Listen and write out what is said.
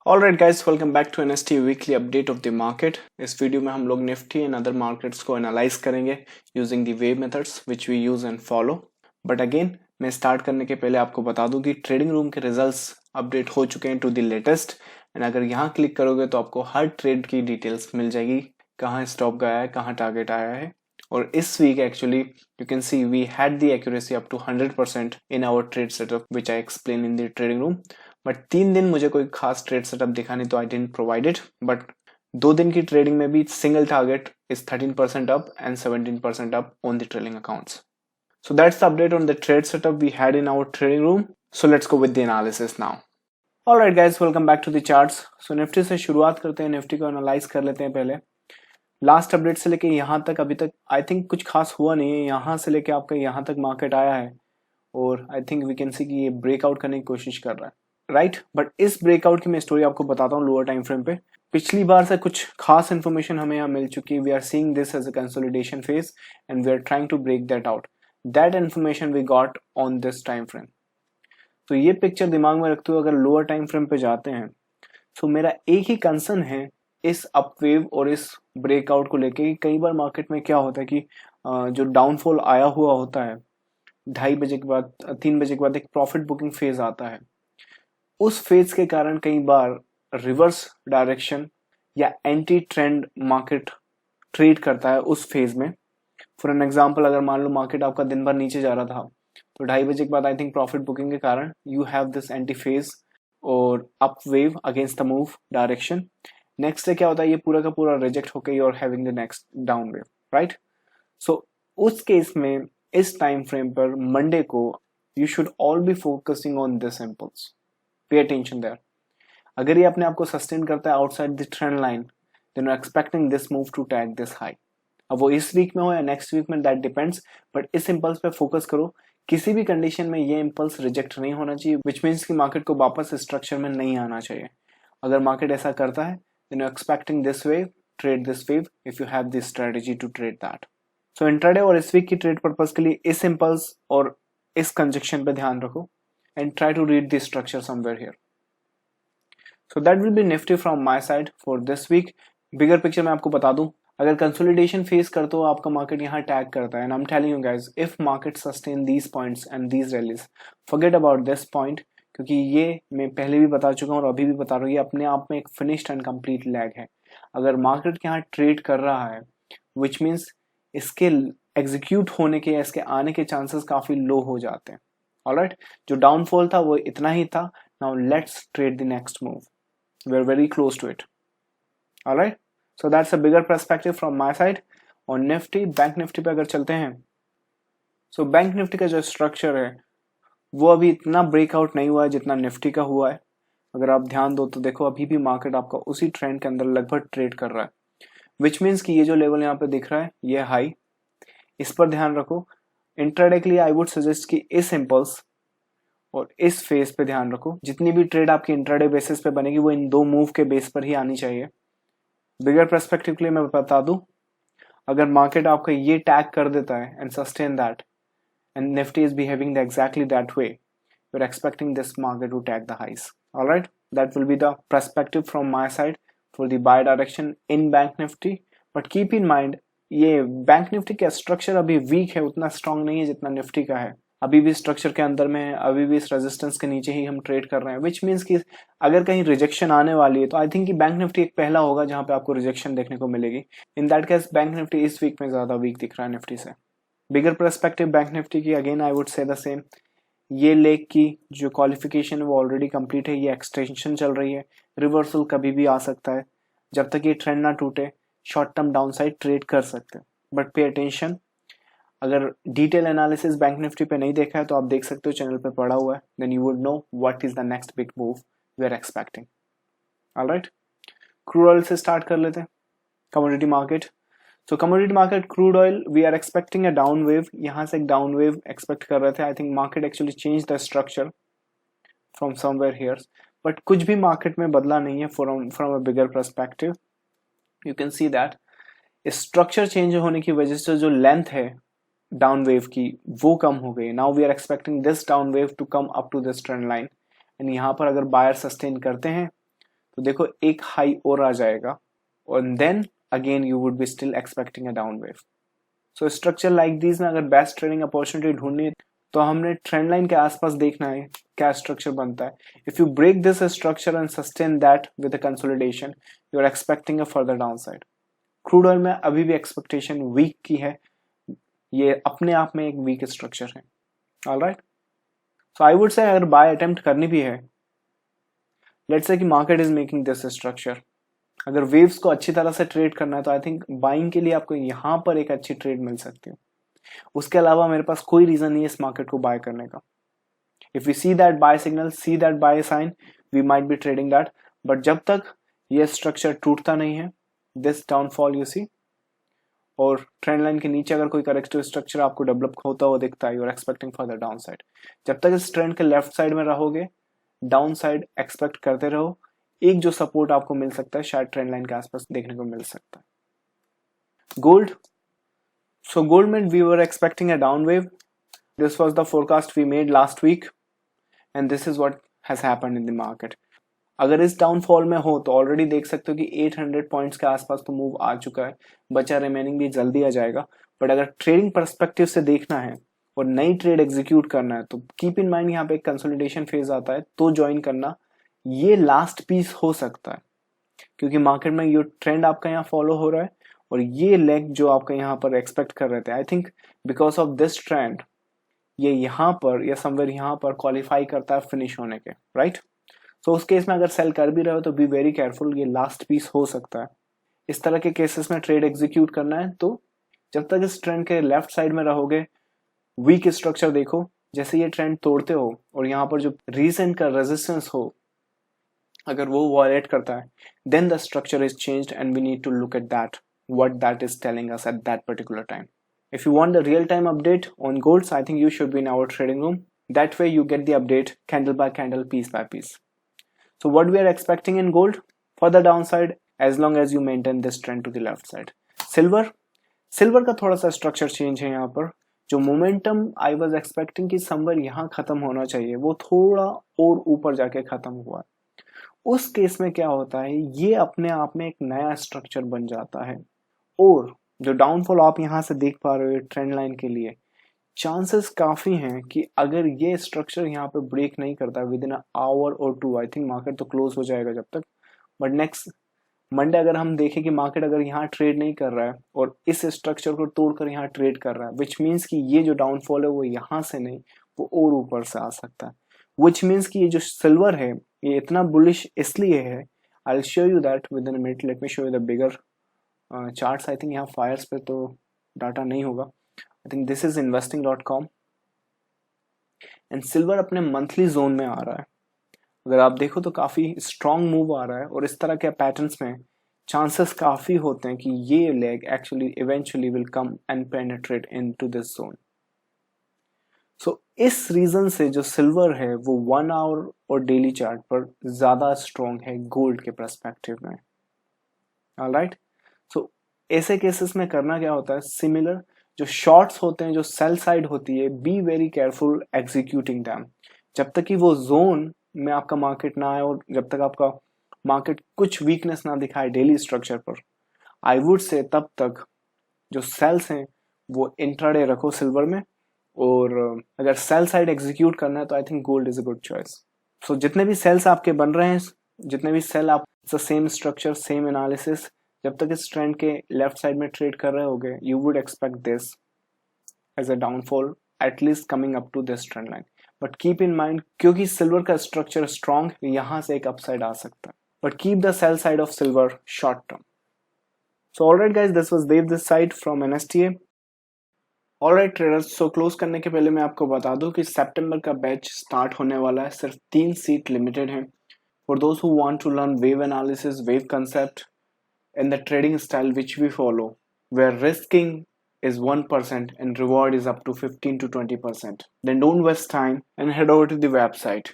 Alright guys, welcome back to NST weekly update of the market. इस video में हम लोग निफ्टी एंड अदर मार्केट्स को एनालाइज करेंगे using the wave methods which we use and follow. But again मैं start करने के पहले आपको बता दूं कि ट्रेडिंग रूम के रिजल्ट्स अपडेट हो चुके हैं टू द लेटेस्ट. एंड अगर यहाँ क्लिक करोगे तो आपको हर ट्रेड की डिटेल्स मिल जाएगी, कहाँ स्टॉप गया है, कहाँ टारगेट आया है. और इस week actually you can see we had the accuracy up to 100% in our trade setup which I explain in the trading room. But 3 दिन मुझे कोई खास ट्रेड सेटअप दिखा नहीं तो I didn't provide it. But 2 दिन की ट्रेडिंग में भी single target is 13% up and 17% up on the trailing accounts. So that's the update on the trade setup we had in our trading room. So let's go with the analysis now. Alright guys, welcome back to the charts. So Nifty से शुरुआत करते हैं, Nifty को analyse कर लेते हैं. पहले last update से लेके यहाँ तक अभी तक आई थिंक कुछ खास हुआ नहीं है. यहाँ से लेके आपका यहाँ तक मार्केट आया है और I think we can see कि ये ब्रेकआउट करने की कोशिश कर रहा है, राइट. बट इस ब्रेकआउट की मैं स्टोरी आपको बताता हूँ लोअर टाइम फ्रेम पे. पिछली बार से कुछ खास इन्फॉर्मेशन हमें यहाँ मिल चुकी है. We are seeing this as a consolidation phase and we are trying to break that out. That information we got on this time frame. तो ये पिक्चर दिमाग में रखते हुए अगर लोअर टाइम फ्रेम पे जाते हैं तो मेरा एक ही कंसर्न है इस अपवेव और इस ब्रेकआउट को लेके. कई बार मार्केट में क्या होता है कि जो डाउनफॉल आया हुआ होता है 2:30 बजे के बाद 3 बजे के बाद एक प्रॉफिट बुकिंग फेज आता है. उस फेज के कारण कई बार रिवर्स डायरेक्शन या एंटी ट्रेंड मार्केट ट्रेड करता है उस फेज में. फॉर एन एग्जाम्पल, अगर मान लो मार्केट आपका दिन भर नीचे जा रहा था तो 2:30 बजे के बाद आई थिंक प्रॉफिट बुकिंग के कारण you have this anti phase और up wave against the move direction. Next day क्या होता है, ये पूरा का पूरा रिजेक्ट होकर you are having the next down wave, right. So उस केस में इस टाइम फ्रेम पर मंडे को you should all be focusing on this impulse. Pay attention there. अगर ये अपने आप को सस्टेन करता है outside the trend line then you are expecting this move to tag this high. अब वो इस वीक में हो या नेक्स्ट वीक में दैट डिपेंड्स. बट इस इम्पल्स पे फोकस करो. किसी भी कंडीशन में ये इम्पल्स रिजेक्ट नहीं होना चाहिए, विच मीन्स कि मार्केट को वापस स्ट्रक्चर में नहीं आना चाहिए. अगर मार्केट ऐसा करता है then you expecting this wave, trade this wave if you have this strategy to trade that. So intraday और इस वीक की ट्रेड पर्पस के लिए इस इम्पल्स और इस कंजक्शन पे ध्यान रखो and try to read the structure somewhere here. So that will be Nifty from my side for this week. Bigger picture में आपको बता दूं, अगर कंसोलिडेशन फेस करते हो आपका मार्केट यहाँ टैग करता है and I am telling you guys, if market sustain these points and these rallies, forget about this point. क्योंकि ये मैं पहले भी बता चुका हूँ और अभी भी बता रहा हूँ, ये अपने आप में एक फिनिश्ड एंड कंप्लीट लैग है. अगर मार्केट यहाँ ट्रेड कर रहा है विच मीन्स इसके एग्जीक्यूट होने के या इसके आने के चांसेस काफी लो हो जाते हैं. ऑलराइट, जो डाउनफॉल था वो इतना ही था. Now let's trade the next move. We are very close to it. Alright, so that's a bigger perspective from my side on Nifty. Bank Nifty पे अगर चलते हैं, so बैंक निफ्टी का जो स्ट्रक्चर है वो अभी इतना ब्रेकआउट नहीं हुआ है जितना निफ्टी का हुआ है. अगर आप ध्यान दो तो देखो अभी भी मार्केट आपका उसी ट्रेंड के अंदर लगभग ट्रेड कर रहा है, विच मीन्स कि ये जो लेवल यहाँ पे दिख रहा है ये हाई, इस पर ध्यान रखो. इंट्राडे के लिए आई वुड सजेस्ट कि इस इम्पल्स और इस फेज पे ध्यान रखो. जितनी भी ट्रेड आपकी इंट्राडे बेसिस पे बनेगी वो इन दो मूव के बेस पर ही आनी चाहिए. बिगर पर्सपेक्टिव के लिए मैं बता दूं, अगर मार्केट आपका ये टैग कर देता है and sustain that and Nifty is behaving the exactly that way, you are expecting this market to tag the highs. Alright, that will be the perspective from my side for the buy direction in bank Nifty. But keep in mind ये bank Nifty का structure अभी weak है, उतना strong नहीं है जितना Nifty का है. अभी भी स्ट्रक्चर के अंदर में है, अभी भी इस रेजिस्टेंस के नीचे ही हम ट्रेड कर रहे हैं, विच मीन्स कि अगर कहीं रिजेक्शन आने वाली है तो आई थिंक कि बैंक निफ्टी एक पहला होगा जहां पे आपको रिजेक्शन देखने को मिलेगी. In that case bank Nifty इस वीक में ज्यादा वीक दिख रहा है निफ्टी से. बिगर पर्सपेक्टिव बैंक निफ्टी की again I would say the same. ये लेग की जो क्वालिफिकेशन है वो ऑलरेडी कंप्लीट है, ये एक्सटेंशन चल रही है, रिवर्सल कभी भी आ सकता है. जब तक ये ट्रेंड ना टूटे short term down side trade कर सकते हैं. बट पे अटेंशन, अगर डिटेल एनालिसिस बैंक निफ्टी पे नहीं देखा है तो आप देख सकते हो, चैनल पे पड़ा हुआ है. Then you would know what is the next big move we are expecting. Alright, crude oil से स्टार्ट कर लेते हैं. Commodity market. So commodity market, crude oil we are expecting a down wave. यहाँ से एक डाउन वेव एक्सपेक्ट कर रहे थे. I think market actually change the structure from somewhere here, but कुछ भी मार्केट में बदला नहीं है from a bigger perspective. You can see that structure change होने की वजह से जो लेंथ है डाउन वेव की वो कम हो गई. Now we are expecting this down wave to come up to this trend line and यहाँ पर अगर बायर सस्टेन करते हैं तो देखो एक हाई और आ जाएगा और then again you would be still expecting a down wave. So structure like this में अगर बेस्ट ट्रेडिंग अपॉर्चुनिटी ढूंढनी है तो हमने ट्रेंड लाइन के आसपास देखना है क्या स्ट्रक्चर बनता है। If you break this structure and sustain that with a consolidation, you are expecting a further down side. Crude oil में अभी भी एक्सपेक्टेशन वीक की है, ये अपने आप में एक वीक स्ट्रक्चर है। Alright, so I would say अगर बाय अटेम्प्ट करनी भी है, लेट्स से कि market is making this structure, अगर वेव्स को अच्छी तरह से ट्रेड करना है तो आई थिंक बाइंग के लिए आपको यहाँ पर एक अच्छी ट्रेड मिल सकती है। उसके अलावा मेरे पास कोई रीजन नहीं है इस मार्केट को बाय करने का। If we see that buy signal, see that buy sign, we might be trading that, but जब तक ये स्ट्रक्चर टूटता नहीं है, दिस डाउनफॉल यू सी, और ट्रेंड लाइन के नीचे अगर कोई करेक्टिव स्ट्रक्चर आपको डेवलप होता हुआ दिखता है, you are expecting for the down side. जब तक इस ट्रेंड के लेफ्ट साइड में रहोगे, डाउन साइड एक्सपेक्ट करते रहो। एक जो सपोर्ट आपको मिल सकता है शायद ट्रेंड लाइन के आसपास देखने को मिल सकता है। गोल्ड, सो गोल्ड में we were expecting a down wave, this was the forecast we made last week and this is what has happened in the market. अगर इस डाउनफॉल में हो तो ऑलरेडी देख सकते हो कि 800 पॉइंट्स के आसपास तो मूव आ चुका है, बचा रिमेनिंग भी जल्दी आ जाएगा। बट अगर ट्रेडिंग परस्पेक्टिव से देखना है और नई ट्रेड एग्जीक्यूट करना है तो कीप इन माइंड यहाँ पे एक कंसोलिडेशन फेज आता है तो ज्वाइन करना, ये लास्ट पीस हो सकता है क्योंकि मार्केट में ये ट्रेंड आपका यहाँ फॉलो हो रहा है और ये लेग जो आपका यहाँ पर एक्सपेक्ट कर रहे थे, I think because of this trend ये यहाँ पर या समवेयर यहाँ पर क्वालिफाई करता है फिनिश होने के, राइट। तो उस केस में अगर सेल कर भी रहे हो तो बी वेरी केयरफुल, ये लास्ट पीस हो सकता है। इस तरह के केसेस में ट्रेड एग्जीक्यूट करना है तो जब तक इस ट्रेंड के लेफ्ट साइड में रहोगे, वीक स्ट्रक्चर देखो, जैसे ये ट्रेंड तोड़ते हो और यहाँ पर जो रीसेंट का रेजिस्टेंस हो अगर वो वायलेट करता है, then the structure is changed and we need to look at that what that is telling us at that particular time. If you want the real time update on golds, I think you should be in our trading room, that way you get the update candle by candle, piece by piece. So what we are expecting in gold for the downside as long as you maintain this trend to the left side. Silver का थोड़ा सा structure change है यहाँ पर, जो momentum I was expecting कि somewhere यहाँ खत्म होना चाहिए वो थोड़ा और ऊपर जाके खत्म हुआ है। उस केस में क्या होता है, ये अपने आप में एक नया स्ट्रक्चर बन जाता है और जो डाउनफॉल आप यहाँ से देख पा रहे हो ट्रेंड लाइन के लिए, चांसेस काफी हैं कि अगर ये स्ट्रक्चर यहाँ पे ब्रेक नहीं करता विद इन आवर और टू, आई थिंक मार्केट तो क्लोज हो जाएगा जब तक, बट नेक्स्ट मंडे अगर हम देखें कि मार्केट अगर यहाँ ट्रेड नहीं कर रहा है और इस स्ट्रक्चर को तोड़कर यहाँ ट्रेड कर रहा है, विच मीन्स कि ये जो डाउनफॉल है वो यहाँ से नहीं वो और ऊपर से आ सकता है, विच मीन्स कि ये जो सिल्वर है ये इतना बुलिश इसलिए है। I will show you that with in a minute, let me show you the bigger charts. I think यहाँ फायर्स पे तो डाटा नहीं होगा, I think this is investing.com and silver अपने मंथली जोन में आ रहा है। अगर आप देखो तो काफी स्ट्रॉन्ग मूव आ रहा है और इस तरह के पैटर्न्स में चांसेस काफी होते हैं कि ये leg actually eventually will come and penetrate into this zone. So इस रीजन से जो सिल्वर है वो 1 आवर और डेली चार्ट पर ज्यादा स्ट्रॉन्ग है गोल्ड के पर्सपेक्टिव में। ऑलराइट, सो ऐसे केसेस में करना क्या होता है, सिमिलर जो शॉर्ट्स होते हैं, जो सेल साइड होती है, be very careful executing them. जब तक कि वो जोन में आपका मार्केट ना आए और जब तक आपका मार्केट कुछ वीकनेस ना दिखाए डेली स्ट्रक्चर पर, आई वुड से तब तक जो सेल्स हैं वो इंट्राडे रखो सिल्वर में, और अगर सेल साइड एग्जीक्यूट करना है तो I think gold is a good choice. So जितने भी सेल्स आपके बन रहे हैं, जितने भी सेल आप सेम स्ट्रक्चर सेम एनालिसिस, जब तक इस ट्रेंड के लेफ्ट साइड में ट्रेड कर रहे होगे, you would expect this as a downfall at least coming up to this trend line. But keep in mind क्योंकि सिल्वर का स्ट्रक्चर स्ट्रॉन्ग, यहाँ से एक अपसाइड आ सकता है, but keep the sell side of silver short term. So alright guys, this was Dev this side from NSTA। Alright traders, so close करने के पहले मैं आपको बता दूं कि सितंबर का बैच स्टार्ट होने वाला है, सिर्फ 3 सीट लिमिटेड हैं। For those who want to learn wave analysis, wave concept and the trading style which we follow, where risking is 1% and reward is up to 15 to 20%, then don't waste time and head over to the website